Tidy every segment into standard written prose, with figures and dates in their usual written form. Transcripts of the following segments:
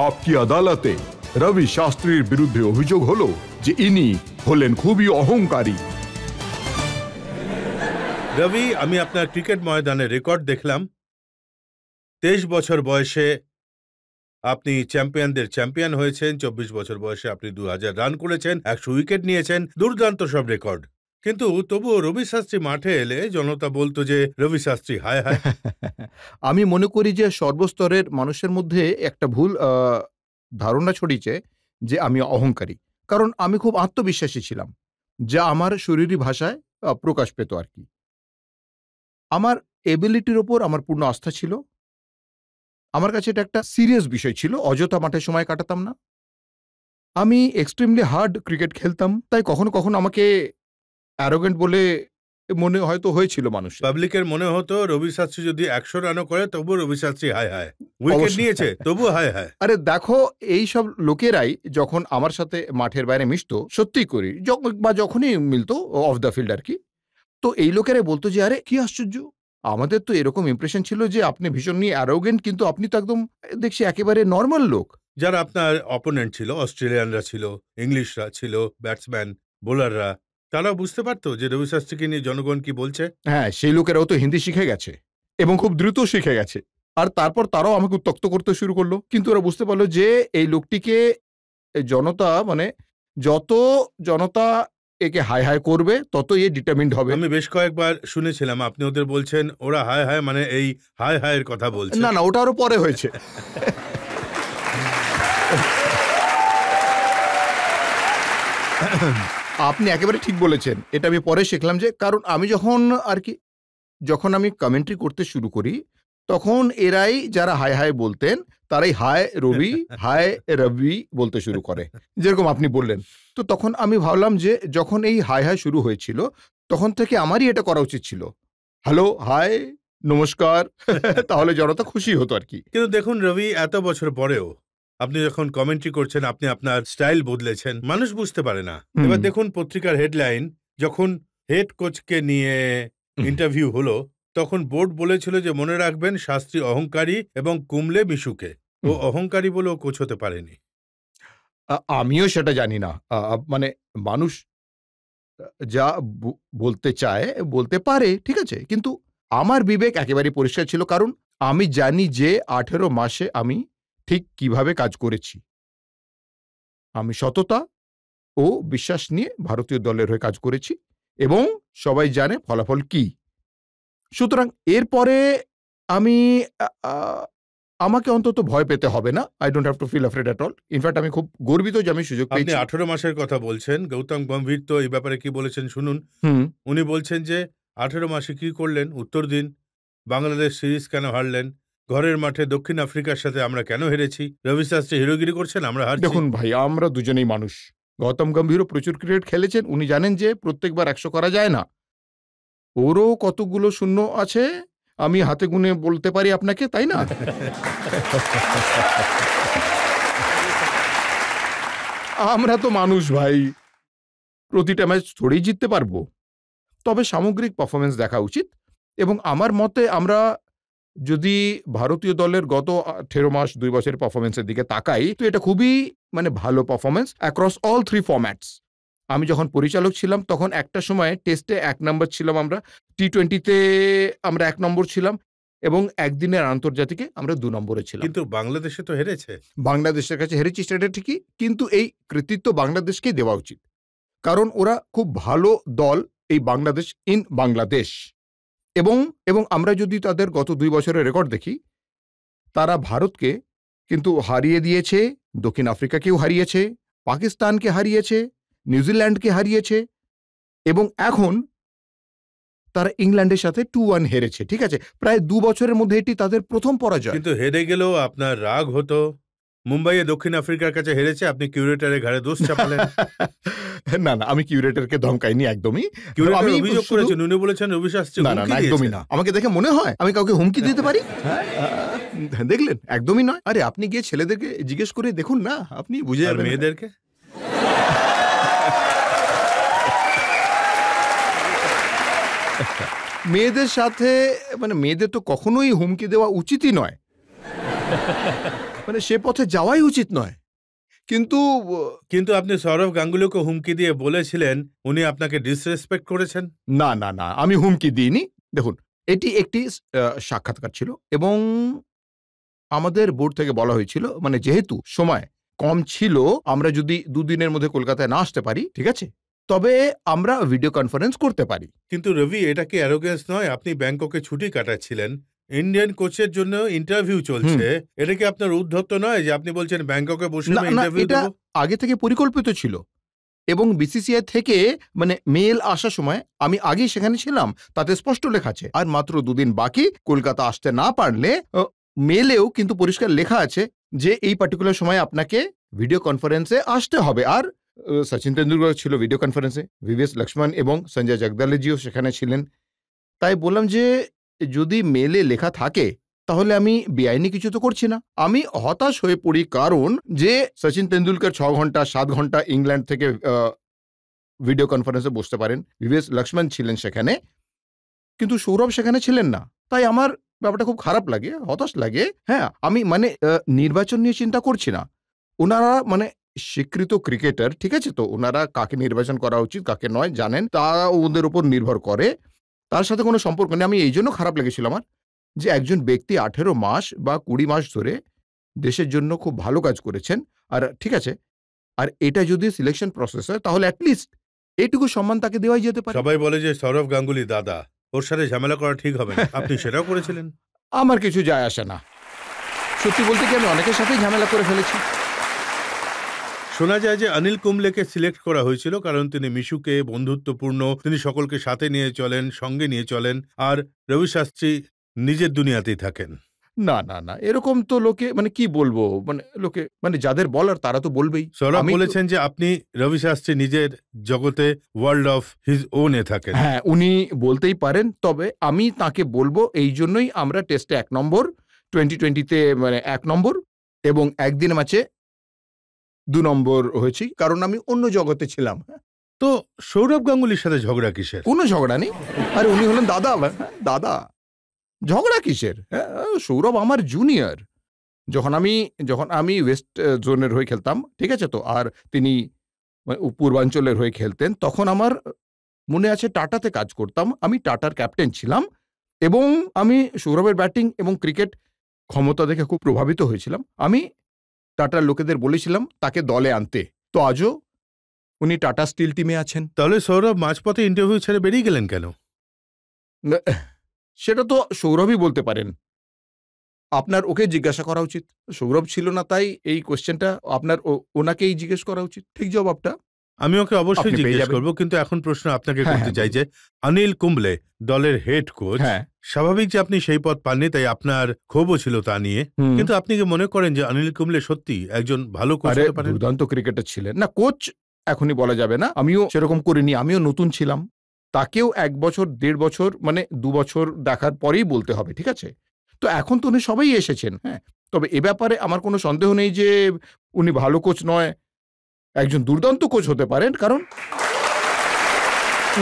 आपकी আদালতে রবি শাস্ত্রীর বিরুদ্ধে অভিযোগ হলো যে ইনি হলেন খুবই অহংকারী। রবি, আমি আপনার ক্রিকেট ময়দানে রেকর্ড দেখলাম। 23 বছর বয়সে আপনি চ্যাম্পিয়নদের চ্যাম্পিয়ন হয়েছেন, 24 বছর বয়সে আপনি 2000 রান করেছেন, 100 উইকেট নিয়েছেন, দুর্দান্ত সব রেকর্ড। কিন্তু তবুও রবি শাস্ত্রী মাঠে এলে জনতা বলতো যে রবি শাস্ত্রী হায় হায়। আমি মনে করি যে সর্বস্তরের মানুষের মধ্যে একটা ভুল ধারণা ছড়িয়েছে যে আমি অহংকারী, কারণ আমি খুব আত্মবিশ্বাসী ছিলাম, যা আমার শরীরী ভাষায় প্রকাশ পেত আর কি। আমার এবিলিটির ওপর আমার পূর্ণ আস্থা ছিল। আমার কাছে এটা একটা সিরিয়াস বিষয় ছিল, অযথা মাঠে সময় কাটাতাম না। আমি এক্সট্রিমলি হার্ড ক্রিকেট খেলতাম, তাই কখনো কখনো আমাকে অ্যারোগেন্ট বলে মনে হয়তো হয়েছিল মানুষ। পাবলিকের মনে হতো রবি শাস্ত্রী যদি 100 রানও করে তবু রবি শাস্ত্রী হায় হায়, উইকেট নিয়েছে তবু হায় হায়। আরে দেখো, এই সব লোকেরাই যখন আমার সাথে মাঠের বাইরে মিশতো, সত্যিই করি বা যখনই মিলতো অফ দ্য ফিল্ড আর কি, তো এই লোকেরাই বলতো যে আরে কি আশ্চর্য, আমাদের তো এরকম ইমপ্রেশন ছিল যে আপনি ভীষণ অ্যারোগেন্ট, কিন্তু আপনি তো একদম দেখছি একেবারে নর্মাল লোক। যারা আপনার অপোনেন্ট ছিল, অস্ট্রেলিয়ানরা ছিল, ইংলিশরা ছিল, ব্যাটসম্যান, বোলাররা, তারা বুঝতে পারতো যে রবি শাস্ত্রীকে নিয়ে জনগণ কি বলছে। হ্যাঁ, সেই লোকেরাও তো হিন্দি শিখে গেছে এবং খুব দ্রুত শিখে গেছে, আর তারপর তারাও আমাকে উত্ত্যক্ত করতে শুরু করলো। কিন্তু ওরা বুঝতে পারলো যে এই লোকটিকে জনতা, মানে যত জনতা একে হাই হাই করবে তত এ ডিটারমিন্ড হবে। আমি বেশ কয়েকবার শুনেছিলাম আপনি ওদের বলছেন ওরা হায় হায়, মানে এই হায় হায়ের কথা বলছে। না না, ওটা আরো পরে হয়েছে। আপনি একেবারে ঠিক বলেছেন, এটা আমি পরে শিখলাম যে, কারণ আমি যখন আমি কমেন্ট্রি করতে শুরু করি, তখন এরাই যারা হায় হায় বলতেন তারাই হায় রবি, হায় রবি বলতে শুরু করে, যেরকম আপনি বললেন। তো তখন আমি ভাবলাম যে যখন এই হায় হায় শুরু হয়েছিল, তখন থেকে আমারই এটা করা উচিত ছিল, হ্যালো হাই নমস্কার, তাহলে জনতা খুশি হতো আর কি। কিন্তু দেখুন রবি, এত বছর পরেও আপনি যখন কমেন্ট্রি করছেন, আপনি আপনার স্টাইল বদলেছেন, মানুষ বুঝতে পারে না। এবার দেখুন পত্রিকার হেডলাইন, যখন হেড কোচকে নিয়ে ইন্টারভিউ হলো, তখন বোর্ড বলেছিল যে মনে রাখবেন শাস্ত্রী অহংকারী এবং কুমলে মিশুকে। ও অহংকারী বলেও কোচ হতে পারেনি। আমিও সেটা জানি না, মানে মানুষ যা বলতে চায় বলতে পারে, ঠিক আছে, কিন্তু আমার বিবেক একেবারে পরিষ্কার ছিল, কারণ আমি জানি যে 18 মাসে আমি ঠিক কিভাবে কাজ করেছি। আমি সততা ও বিশ্বাস নিয়ে ভারতীয় দলের হয়ে কাজ করেছি এবং সবাই জানে ফলাফল কি। সুতরাং এরপরে আমি আমাকে অন্তত ভয় পেতে হবে না। I don't have to feel afraid at all. In fact আমি খুব গর্বিত যে আমি সুযোগ পেয়েছি। আপনি 18 মাসের কথা বলছেন, গৌতম গম্ভীর তো এই ব্যাপারে কি বলেছেন শুনুন। উনি বলছেন যে 18 মাসে কি করলেন উত্তর দিন। বাংলাদেশ সিরিজ কেন হারলেন, ঘরের মাঠে দক্ষিণ আফ্রিকার সাথে আমরা কেন হেরেছি, রবি শাস্ত্রী হিরোগিরি করছেন, আমরা হারছি। দেখুন ভাই, আমরা দুজনেই মানুষ। গৌতম গম্ভীরও প্রচুর ক্রিকেট খেলেছেন, উনি জানেন যে প্রত্যেকবার 100 করা যায় না, ওরও কতগুলো শূন্য আছে আমি হাতে গুনে বলতে পারি আপনাকে, তাই না? আমরা তো মানুষ ভাই, প্রতিটা ম্যাচ থোড়েই জিততে পারবো, তবে সামগ্রিক পারফরমেন্স দেখা উচিত। এবং আমার মতে আমরা যদি ভারতীয় দলের গত 18 মাস 2 বছরের পারফরমেন্সের দিকে তাকাই, তো এটা খুবই ভালো পারফরমেন্স অ্যাক্রস অল 3 ফরম্যাটস। আমি যখন পরিচালক ছিলাম তখন একটা সময় টেস্টে 1 নম্বর ছিলাম আমরা, টি20তে আমরা 1 নম্বর ছিলাম এবং একদিনের আন্তর্জাতিকে আমরা 2 নম্বরে ছিলাম। কিন্তু বাংলাদেশে তো হেরেছে। বাংলাদেশের কাছে হেরেছি, সেটা ঠিকই, কিন্তু এই কৃতিত্ব বাংলাদেশকেই দেওয়া উচিত, কারণ ওরা খুব ভালো দল, এই বাংলাদেশ ইন বাংলাদেশ। এবং আমরা যদি তাদের গত 2 বছরের রেকর্ড দেখি, তারা ভারতকে কিন্তু হারিয়ে দিয়েছে, দক্ষিণ আফ্রিকাকেও হারিয়েছে, পাকিস্তানকে হারিয়েছে, নিউজিল্যান্ডকে হারিয়েছে এবং এখন তারা ইংল্যান্ডের সাথে 2-1 হেরেছে। ঠিক আছে, প্রায় 2 বছরের মধ্যে এটি তাদের প্রথম পরাজয়। কিন্তু হেরে গেলেও আপনার রাগ হতো। মুম্বাইয়ে দক্ষিণ আফ্রিকার কাছে হেরেছে, আপনি কিউরেটারের ঘাড়ে দোষ চাপালেন। না না, আমি কিউরেটরকে ধমকাইনি একদমই। আমি অভিযোগ করেছেন, উনি বলেছেন রবি শাস্ত্রী। না না, একদমই না। আমাকে দেখে মনে হয় আমি কাউকে হুমকি দিতে পারি? দেখলেন, একদমই নয়। আরে আপনি গিয়ে ছেলেদেরকে জিজ্ঞেস করে দেখুন না, আপনি বুঝে যাবেন। মেয়েদেরকে মেয়েদের সাথে মেয়েদের তো কখনোই হুমকি দেওয়া উচিতই নয়। মানে সে পথে যাওয়াই উচিত নয়। কিন্তু কিন্তু আপনি সৌরভ গাঙ্গুলিকে হুমকি দিয়ে বলেছিলেন উনি আপনাকে ডিসরেসপেক্ট করেছেন। না না না, আমি হুমকি দিইনি। দেখুন, এটি একটি সাক্ষাৎকার ছিল এবং আমাদের বোর্ড থেকে বলা হয়েছিল, মানে যেহেতু সময় কম ছিল, আমরা যদি দুদিনের মধ্যে কলকাতায় না আসতে পারি, ঠিক আছে, তবে আমরা ভিডিও কনফারেন্স করতে পারি। কিন্তু রবি, এটা কি অ্যারোগেন্স নয়? আপনি ব্যাংককে ছুটি কাটাচ্ছিলেন, ইন্ডিয়ান কোচের জন্য ইন্টারভিউ চলছে, এটা কি আপনার উদ্ধত্ত নয় যে আপনি বলছেন ব্যাংককে বসে আমি ইন্টারভিউ এটা দেব? আগে থেকে পরিকল্পিত ছিল এবং বিসিসিআই থেকে মানে মেল আসার সময় আমি আগেই সেখানে ছিলাম, তাতে স্পষ্ট লেখা আছে। আর মাত্র দুদিন বাকি, কলকাতা আসতে না পারলে মেলেও কিন্তু পরিষ্কার লেখা আছে যে এই পার্টিকুলার সময় আপনাকে ভিডিও কনফারেন্সে আসতে হবে। আর সচিন তেন্ডুলকর ছিল ভিডিও কনফারেন্সে, ভিভিএস লক্ষ্মণ এবং সঞ্জয় জগদালেজিও সেখানে ছিলেন। তাই বললাম যে যদি মেলে লেখা থাকে তাহলে আমি বেআইনি কিছু তো করছি না। আমি হতাশ হয়ে পড়ি কারণ যে সচিন তেন্ডুলকর 6 ঘন্টা 7 ঘন্টা ইংল্যান্ড থেকে ভিডিও কনফারেন্সে বসতে পারেন, ভিভিএস লক্ষ্মণ ছিলেন সেখানে, কিন্তু সৌরভ সেখানে ছিলেন না। তাই আমার ব্যাপারটা খুব খারাপ লাগে, হতাশ লাগে। হ্যাঁ, আমি মানে নির্বাচন নিয়ে চিন্তা করছি না। ওনারা মানে স্বীকৃত ক্রিকেটার, ঠিক আছে, তো ওনারা কাকে নির্বাচন করা উচিত কাকে নয় জানেন, তা ওদের উপর নির্ভর করে, তার সাথে কোনো সম্পর্ক নেই। আমি এই জন্য খারাপ লেগেছিল আমার যে একজন ব্যক্তি 18 মাস বা 20 মাস ধরে দেশের জন্য খুব ভালো কাজ করেছেন, আর ঠিক আছে, আর এটা যদি সিলেকশন প্রসেস হয় তাহলে অ্যাটলিস্ট এইটুকু সম্মান তাকে দেওয়াই যেতে পারে। সবাই বলে যে সৌরভ গাঙ্গুলি দাদা, ওর সাথে ঝামেলা করা ঠিক হবে না, আপনি সেটাও করেছিলেন। আমার কিছু যায় আসে না, সত্যি বলতে কি আমি অনেকের সাথেই ঝামেলা করে ফেলেছি। শোনা যায় যে অনিল কুম্বলেকে সিলেক্ট করা হয়েছিল কারণ তিনি মিশুকে বন্ধুত্বপূর্ণ, তিনি সকলকে সাথে নিয়ে চলেন, সঙ্গে নিয়ে চলেন, আর রবি শাস্ত্রী নিজের দুনিয়াতেই থাকেন। না না না, এরকম তো লোকে মানে কি বলবো, মানে লোকে মানে যাদের বলার তারা তো বলবেই। সৌরভ বলেছেন যে আপনি রবি শাস্ত্রী নিজের জগতে, ওয়ার্ল্ড অফ হিজ ওনে থাকেন। হ্যাঁ, উনি বলতেই পারেন, তবে আমি তাকে বলবো এই জন্যই আমরা টেস্টে 1 নম্বর, 2020-তে মানে 1 নম্বর এবং একদিন ম্যাচে 2 নম্বর হয়েছি, কারণ আমি অন্য জগতে ছিলাম। তো সৌরভ গাঙ্গুলির সাথে ঝগড়া কিসের? কোনো ঝগড়া নেই। আরে উনি হলেন দাদা, দাদা, ঝগড়া কিসের? সৌরভ আমার জুনিয়র। যখন আমি ওয়েস্ট জোনের হয়ে খেলতাম, ঠিক আছে, তো আর তিনি পূর্বাঞ্চলের হয়ে খেলতেন, তখন আমার মনে আছে টাটাতে কাজ করতাম, আমি টাটার ক্যাপ্টেন ছিলাম এবং আমি সৌরভের ব্যাটিং এবং ক্রিকেট ক্ষমতা দেখে খুব প্রভাবিত হয়েছিলাম। আমি টাটার লোকেদের বলেছিলাম তাকে দলে আনতে, তো আজও উনি টাটা স্টিল টিমে আছেন। তাহলে সৌরভ মাঝপথে ইন্টারভিউ ছেড়ে বেরিয়ে গেলেন কেন? সেটা তো সৌরভই বলতে পারেন, আপনার ওকে জিজ্ঞাসা করা উচিত। সৌরভ ছিল না, তাই এই কোশ্চেনটা আপনার ওনাকেই জিজ্ঞেস করা উচিত, ঠিক জবাবটা। আমি ওকে অবশ্যই আপনি পেয়ে জিজ্ঞেস যাবেন। করবো, কিন্তু এখন প্রশ্ন আপনাকে হ্যাঁ, করতে হ্যাঁ, চাই যে অনিল কুম্বলে দলের হেড কোচ, হ্যাঁ, স্বাভাবিক যে আপনি সেই পদ পাননি, তাই আপনার ক্ষোভও ছিল তা নিয়ে, হুম। কিন্তু আপনি কি মনে করেন যে অনিল কুম্বলে সত্যি একজন ভালো কোচ আরে হতে পারেন? দুর্দান্ত ক্রিকেটার ছিলেন। না, কোচ এখনই বলা যাবে না, আমিও সেরকম করিনি, আমিও নতুন ছিলাম। তাকেও 1 বছর 1.5 বছর মানে 2 বছর দেখার পরেই বলতে হবে, ঠিক আছে। তো এখন তো উনি সবাই এসেছেন, হ্যাঁ, তবে এ ব্যাপারে আমার কোনো সন্দেহ নেই যে উনি ভালো কোচ নয়, একজন দুর্দান্ত কোচ হতে পারেন, কারণ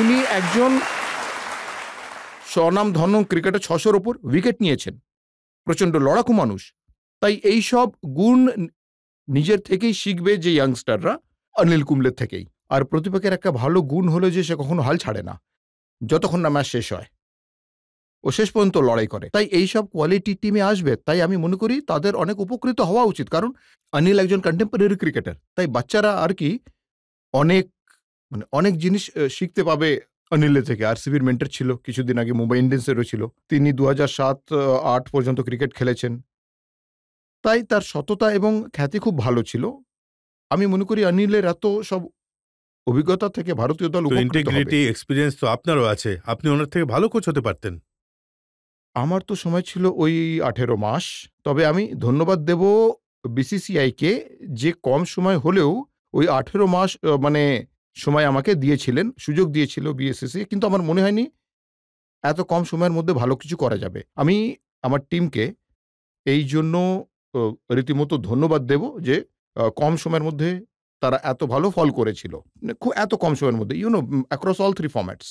উনি একজন স্বনামধন্য ক্রিকেটার, 600-র ওপর উইকেট নিয়েছেন, প্রচন্ড লড়াকু মানুষ। তাই এই সব গুণ নিজের থেকেই শিখবে যে ইয়াংস্টাররা, অনিল কুম্বলের থেকেই। আর প্রতিপক্ষের একটা ভালো গুণ হলো যে সে কখনো হাল ছাড়ে না, যতক্ষণ না ম্যাচ শেষ হয় ও শেষ পর্যন্ত লড়াই করে। তাই এই সব কোয়ালিটি টিমে আসবে, তাই আমি মনে করি তাদের অনেক উপকৃত হওয়া উচিত, কারণ অনিল একজন কন্টেম্পোরারি ক্রিকেটার। তাই বাচ্চারা আর কি অনেক মানে অনেক জিনিস শিখতে পাবে অনিলের থেকে। আরসিবির মেন্টর ছিল, কিছুদিন আগে মুম্বাই ইন্ডিয়ান্সেরও ছিল, তিনি 2007-8 পর্যন্ত ক্রিকেট খেলেছেন, তাই তার সততা এবং খ্যাতি খুব ভালো ছিল। আমি মনে করি অনিলের এত সব অভিজ্ঞতা থেকে ভারতীয় দল তো উপকৃত হবে। ইন্টিগ্রিটি, এক্সপিরিয়েন্স তো আপনারও আছে, আপনি ওনার থেকে ভালো কোচ হতে পারতেন। আমার তো সময় ছিল ওই 18 মাস, তবে আমি ধন্যবাদ দেব বিসিসিআইকে যে কম সময় হলেও ওই 18 মাস মানে সময় আমাকে দিয়েছিলেন, সুযোগ দিয়েছিল বিএসসিসি, কিন্তু আমার মনে হয়নি এত কম সময়ের মধ্যে ভালো কিছু করা যাবে। আমি আমার টিমকে এই জন্য রীতিমতো ধন্যবাদ দেব যে কম সময়ের মধ্যে তারা এত ভালো ফল করেছিল, খুব এত কম সময়ের মধ্যে, অ্যাক্রস অল 3 ফরম্যাটস।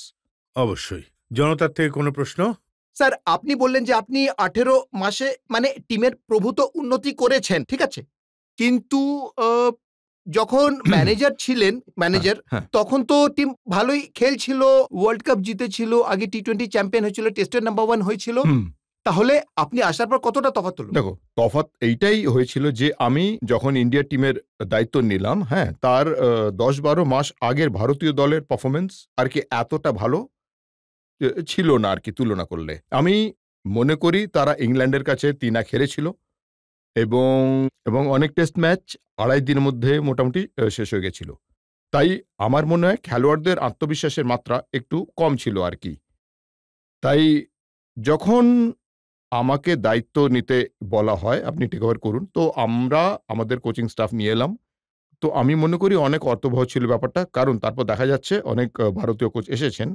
অবশ্যই। জনতার থেকে কোনো প্রশ্ন? স্যার আপনি বললেন যে আপনি 18 মাসে মানে টিমের প্রভূত উন্নতি করেছেন, ঠিক আছে, কিন্তু যখন ম্যানেজার ছিলেন, হ্যাঁ। তখন তো টিম ভালোই খেলছিল, ওয়ার্ল্ড কাপ জিতেছিল, আগে টি-20 চ্যাম্পিয়ন হয়েছিল, টেস্টের নাম্বার 1 হয়েছিল। তাহলে আপনি আসার পর কতটা তফাৎ হলো? দেখো, তফাৎ এইটাই হয়েছিল যে আমি যখন ইন্ডিয়া টিমের দায়িত্ব নিলাম, হ্যাঁ, তার 10-12 মাস আগের ভারতীয় দলের পারফরমেন্স আর কি এতটা ভালো ছিল না আর কি তুলনা করলে। আমি মনে করি তারা ইংল্যান্ডের কাছে 3-1 হেরেছিল এবং এবং অনেক টেস্ট ম্যাচ 2.5 দিনের মধ্যে মোটামুটি শেষ হয়ে গেছিল। তাই আমার মনে হয় খেলোয়াড়দের আত্মবিশ্বাসের মাত্রা একটু কম ছিল আর কি। তাই যখন আমাকে দায়িত্ব নিতে বলা হয় আপনি টেক ওভার করুন, তো আমরা আমাদের কোচিং স্টাফ নিয়ে এলাম। তো আমি মনে করি অনেক অর্থবহ ছিল ব্যাপারটা, কারণ তারপর দেখা যাচ্ছে অনেক ভারতীয় কোচ এসেছেন,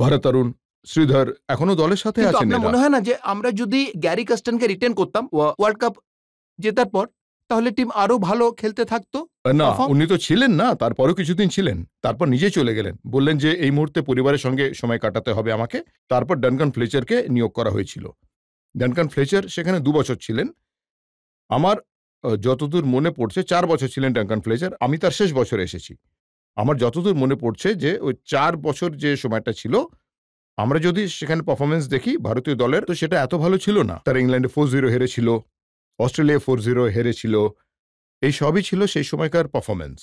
ভরত অরুণ, শ্রীধর এখনো দলের সাথে কিন্তু আছেন। আপনার মনে হয় না যে আমরা যদি গ্যারি কাস্টনকে রিটেন করতাম ওয়ার্ল্ড কাপ জেতার পর, তাহলে টিম আরো ভালো খেলতে থাকতো? না, perform? উনি তো ছিলেন না, তারপরেও কিছুদিন ছিলেন, তারপর নিজে চলে গেলেন, বললেন যে এই মুহূর্তে পরিবারের সঙ্গে সময় কাটাতে হবে আমাকে। তারপর ডানকান ফ্লেচারকে নিয়োগ করা হয়েছিল। ডানকান ফ্লেচার সেখানে 2 বছর ছিলেন। আমার যতদূর মনে পড়ছে 4 বছর ছিলেন ডানকান ফ্লেচার, আমি তার শেষ বছরে এসেছি। আমার যতদূর মনে পড়ছে যে ওই 4 বছর যে সময়টা ছিল, আমরা যদি সেখানে পারফরমেন্স দেখি ভারতীয় দলের, তো সেটা এত ভালো ছিল না। তারা ইংল্যান্ডে 4-0 হেরেছিল, অস্ট্রেলিয়া 4-0 হেরেছিল, এই সবই ছিল সেই সময়কার পারফরমেন্স।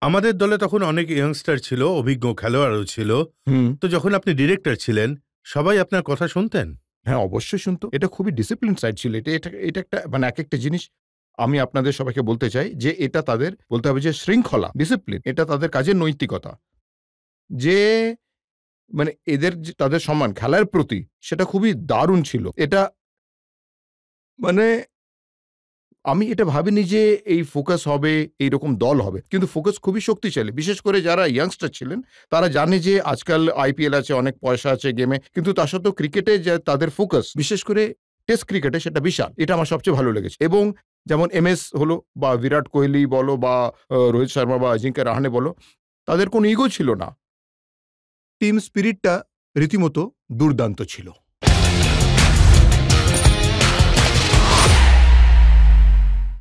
আমাদের দলে তখন অনেক ইয়ংস্টার ছিল, অভিজ্ঞ খেলোয়াড়ও ছিল। তো যখন আপনি ডিরেক্টর ছিলেন, সবাই আপনার কথা শুনতেন? হ্যাঁ, অবশ্যই শুনতো। এটা খুবই ডিসিপ্লিন সাইড ছিল। এটা একটা মানে এক একটা জিনিস আমি আপনাদের সবাইকে বলতে চাই যে এটা তাদের বলতে হবে যে শৃঙ্খলা, ডিসিপ্লিন, এটা তাদের কাজের নৈতিকতা। যে মানে এদের যে তাদের সম্মান খেলার প্রতি সেটা খুবই দারুণ ছিল। এটা মানে আমি এটা ভাবিনি যে এই ফোকাস হবে, এইরকম দল হবে। কিন্তু ফোকাস খুবই শক্তিশালী। বিশেষ করে যারা ইয়াংস্টার ছিলেন, তারা জানে যে আজকাল আইপিএল আছে, অনেক পয়সা আছে গেমে। কিন্তু তা সত্ত্বেও ক্রিকেটে যে তাদের ফোকাস, বিশেষ করে টেস্ট ক্রিকেটে, সেটা বিশাল। এটা আমার সবচেয়ে ভালো লেগেছে। এবং যেমন এমএস হলো বা বিরাট কোহলি বলো বা রোহিত শর্মা বা অজিঙ্ক্য রাহানে বলো, তাদের কোনো ইগো ছিল না। টিম স্পিরিটটা রীতিমতো দুর্দান্ত ছিল।